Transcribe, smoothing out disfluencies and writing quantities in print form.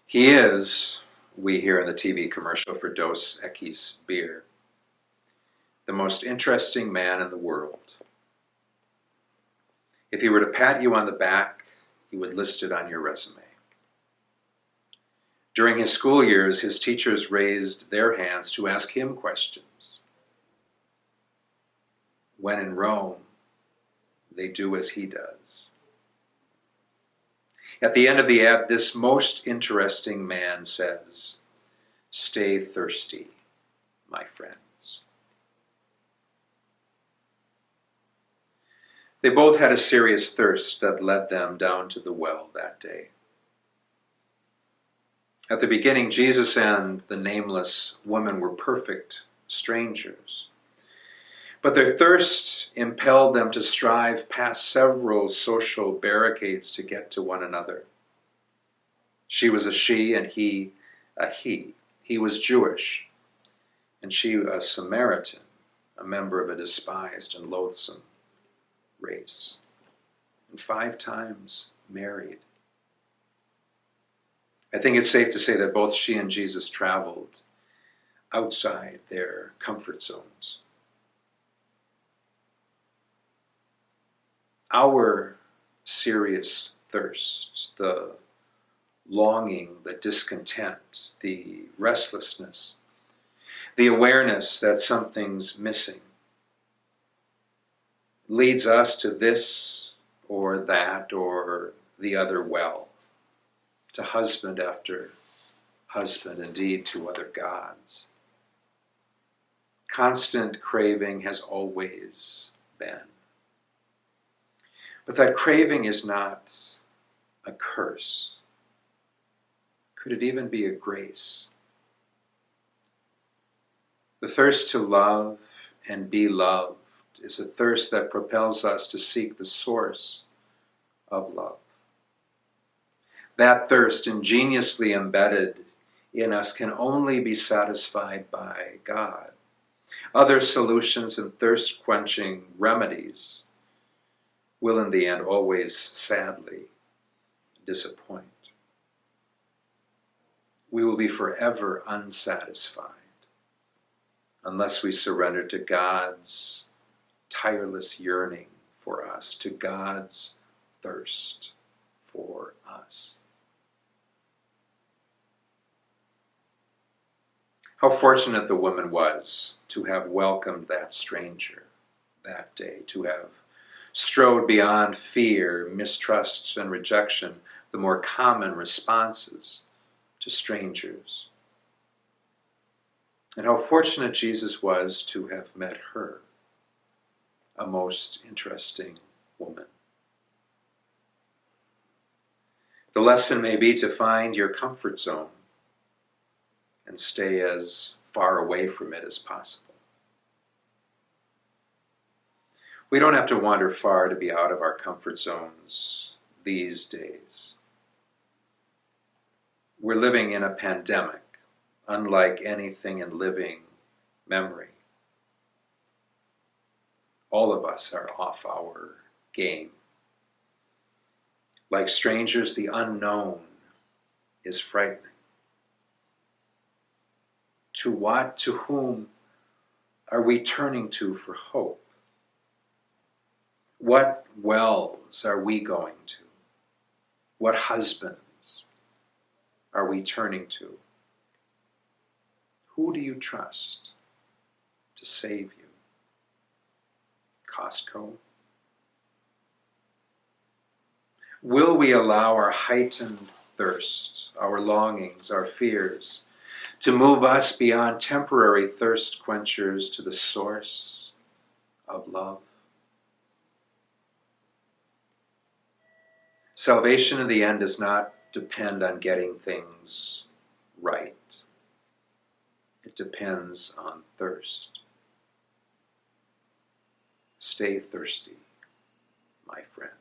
He is, we hear in the TV commercial for Dos Equis beer, the most interesting man in the world. If he were to pat you on the back, he would list it on your resume. During his school years, his teachers raised their hands to ask him questions. When in Rome, they do as he does. At the end of the ad, this most interesting man says, "Stay thirsty, my friends." They both had a serious thirst that led them down to the well that day. At the beginning, Jesus and the nameless woman were perfect strangers. But their thirst impelled them to strive past several social barricades to get to one another. She was a she and he a he. He was Jewish and she a Samaritan, a member of a despised and loathsome race, and 5 times married. I think it's safe to say that both she and Jesus traveled outside their comfort zones. Our serious thirst, the longing, the discontent, the restlessness, the awareness that something's missing, leads us to this or that or the other well, to husband after husband, indeed to other gods. Constant craving has always been. But that craving is not a curse. Could it even be a grace? The thirst to love and be loved is a thirst that propels us to seek the source of love. That thirst, ingeniously embedded in us, can only be satisfied by God. Other solutions and thirst-quenching remedies will in the end always sadly disappoint. We will be forever unsatisfied unless we surrender to God's tireless yearning for us, to God's thirst for us. How fortunate the woman was to have welcomed that stranger that day, to have strode beyond fear, mistrust, and rejection, the more common responses to strangers. And how fortunate Jesus was to have met her, a most interesting woman. The lesson may be to find your comfort zone and stay as far away from it as possible. We don't have to wander far to be out of our comfort zones these days. We're living in a pandemic, unlike anything in living memory. All of us are off our game. Like strangers, the unknown is frightening. To what, to whom are we turning to for hope? What wells are we going to? What husbands are we turning to? Who do you trust to save you? Costco? Will we allow our heightened thirst, our longings, our fears, to move us beyond temporary thirst quenchers to the source of love? Salvation in the end does not depend on getting things right. It depends on thirst. Stay thirsty, my friend.